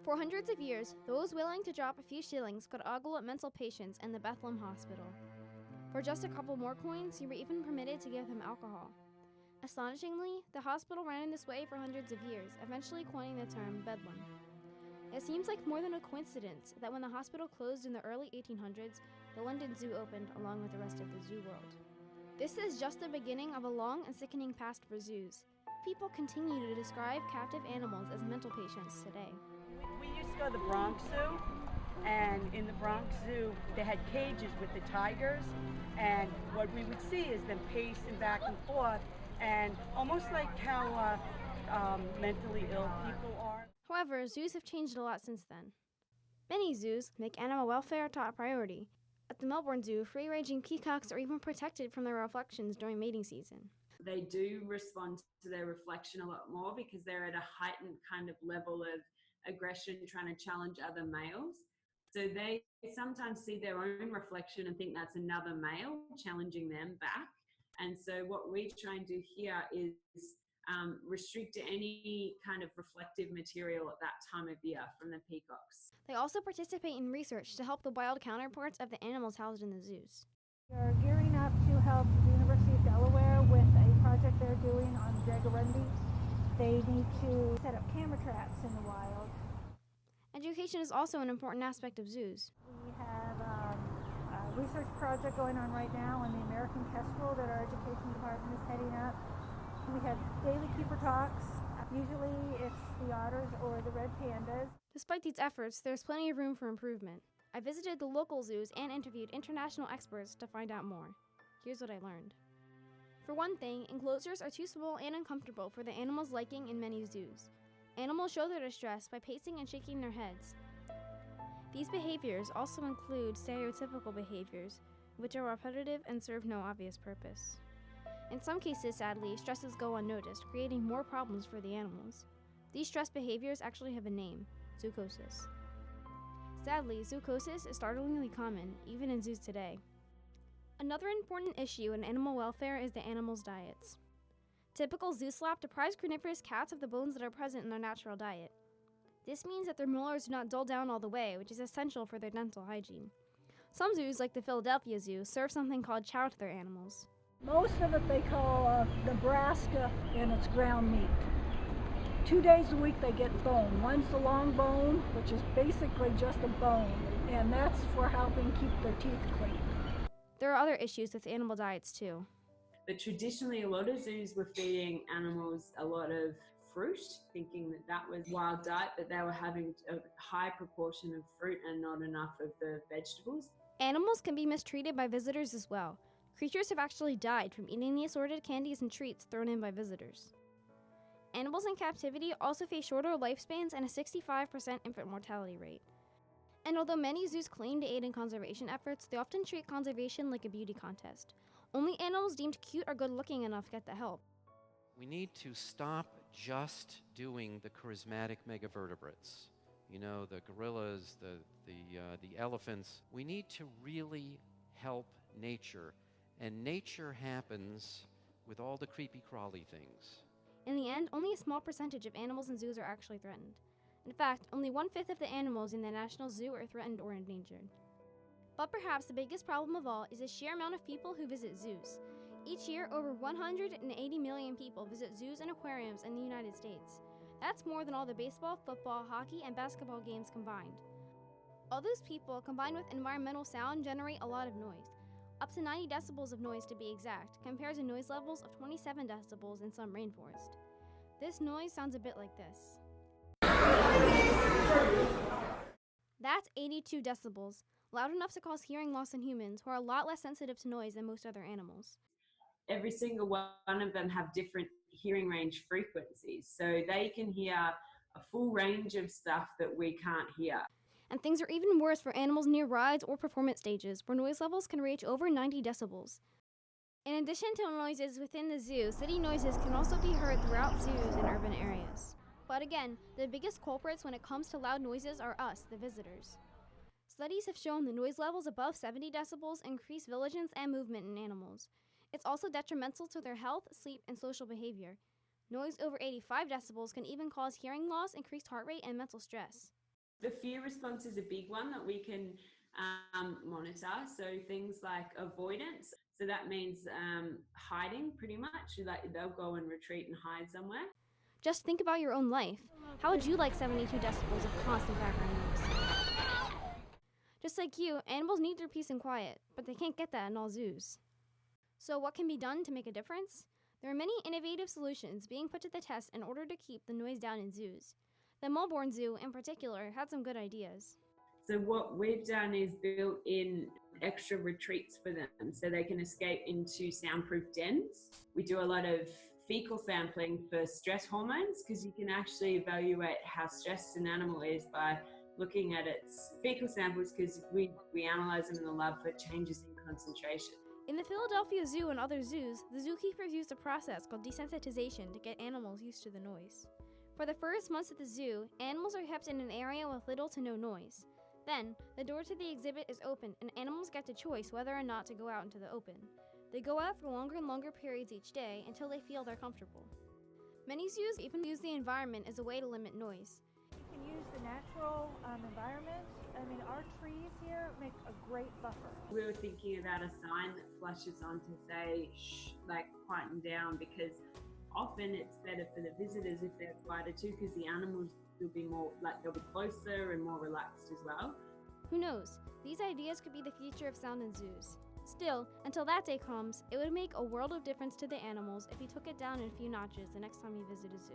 For hundreds of years, those willing to drop a few shillings could ogle at mental patients in the Bethlehem Hospital. For just a couple more coins, you were even permitted to give them alcohol. Astonishingly, the hospital ran in this way for hundreds of years, eventually coining the term Bedlam. It seems like more than a coincidence that when the hospital closed in the early 1800s, the London Zoo opened along with the rest of the zoo world. This is just the beginning of a long and sickening past for zoos. People continue to describe captive animals as mental patients today. We used to go to the Bronx Zoo, and in the Bronx Zoo, they had cages with the tigers, and what we would see is them pacing back and forth, and almost like how mentally ill people are. However, zoos have changed a lot since then. Many zoos make animal welfare a top priority. At the Melbourne Zoo, free-ranging peacocks are even protected from their reflections during mating season. They do respond to their reflection a lot more because they're at a heightened kind of level of aggression trying to challenge other males. So they sometimes see their own reflection and think that's another male challenging them back. And so what we try and do here is restrict any kind of reflective material at that time of year from the peacocks. They also participate in research to help the wild counterparts of the animals housed in the zoos. We're gearing up to help the University of Delaware with a project they're doing on jaguarundi. They need to set up camera traps in the wild. Education is also an important aspect of zoos. We have a research project going on right now on the American kestrel that our education department is heading up. We have daily keeper talks. Usually it's the otters or the red pandas. Despite these efforts, there's plenty of room for improvement. I visited the local zoos and interviewed international experts to find out more. Here's what I learned. For one thing, enclosures are too small and uncomfortable for the animals' liking in many zoos. Animals show their distress by pacing and shaking their heads. These behaviors also include stereotypical behaviors, which are repetitive and serve no obvious purpose. In some cases, sadly, stresses go unnoticed, creating more problems for the animals. These stress behaviors actually have a name: zoochosis. Sadly, zoochosis is startlingly common, even in zoos today. Another important issue in animal welfare is the animals' diets. Typical zoo slop deprives carnivorous cats of the bones that are present in their natural diet. This means that their molars do not dull down all the way, which is essential for their dental hygiene. Some zoos, like the Philadelphia Zoo, serve something called chow to their animals. Most of it they call Nebraska, and it's ground meat. 2 days a week they get bone. One's the long bone, which is basically just a bone, and that's for helping keep their teeth clean. There are other issues with animal diets too. But traditionally, a lot of zoos were feeding animals a lot of fruit, thinking that that was wild diet, but they were having a high proportion of fruit and not enough of the vegetables. Animals can be mistreated by visitors as well. Creatures have actually died from eating the assorted candies and treats thrown in by visitors. Animals in captivity also face shorter lifespans and a 65% infant mortality rate. And although many zoos claim to aid in conservation efforts, they often treat conservation like a beauty contest. Only animals deemed cute or good-looking enough get the help. We need to stop just doing the charismatic megavertebrates. You know, the gorillas, the elephants. We need to really help nature. And nature happens with all the creepy crawly things. In the end, only a small percentage of animals in zoos are actually threatened. In fact, only 1/5 of the animals in the National Zoo are threatened or endangered. But perhaps the biggest problem of all is the sheer amount of people who visit zoos. Each year, over 180 million people visit zoos and aquariums in the United States. That's more than all the baseball, football, hockey, and basketball games combined. All those people, combined with environmental sound, generate a lot of noise. Up to 90 decibels of noise to be exact, compared to noise levels of 27 decibels in some rainforest. This noise sounds a bit like this. That's 82 decibels, loud enough to cause hearing loss in humans who are a lot less sensitive to noise than most other animals. Every single one of them have different hearing range frequencies, so they can hear a full range of stuff that we can't hear. And things are even worse for animals near rides or performance stages, where noise levels can reach over 90 decibels. In addition to noises within the zoo, city noises can also be heard throughout zoos in urban areas. But again, the biggest culprits when it comes to loud noises are us, the visitors. Studies have shown the noise levels above 70 decibels increase vigilance and movement in animals. It's also detrimental to their health, sleep, and social behavior. Noise over 85 decibels can even cause hearing loss, increased heart rate, and mental stress. The fear response is a big one that we can monitor. So things like avoidance. So that means hiding pretty much. Like they'll go and retreat and hide somewhere. Just think about your own life. How would you like 72 decibels of constant background noise? Just like you, animals need their peace and quiet, but they can't get that in all zoos. So what can be done to make a difference? There are many innovative solutions being put to the test in order to keep the noise down in zoos. The Melbourne Zoo, in particular, had some good ideas. So what we've done is built in extra retreats for them so they can escape into soundproof dens. We do a lot of fecal sampling for stress hormones because you can actually evaluate how stressed an animal is by looking at its fecal samples because we analyze them in the lab for changes in concentration. In the Philadelphia Zoo and other zoos, the zookeepers used a process called desensitization to get animals used to the noise. For the first months at the zoo, animals are kept in an area with little to no noise. Then, the door to the exhibit is open and animals get to choice whether or not to go out into the open. They go out for longer and longer periods each day until they feel they're comfortable. Many zoos even use the environment as a way to limit noise. You can use the natural environment. I mean, our trees here make a great buffer. We were thinking about a sign that flashes on to say, shh, like quieten down, because often it's better for the visitors if they're quieter too, because the animals will be more, like they'll be closer and more relaxed as well. Who knows? These ideas could be the future of sound in zoos. Still, until that day comes, it would make a world of difference to the animals if you took it down in a few notches the next time you visit a zoo.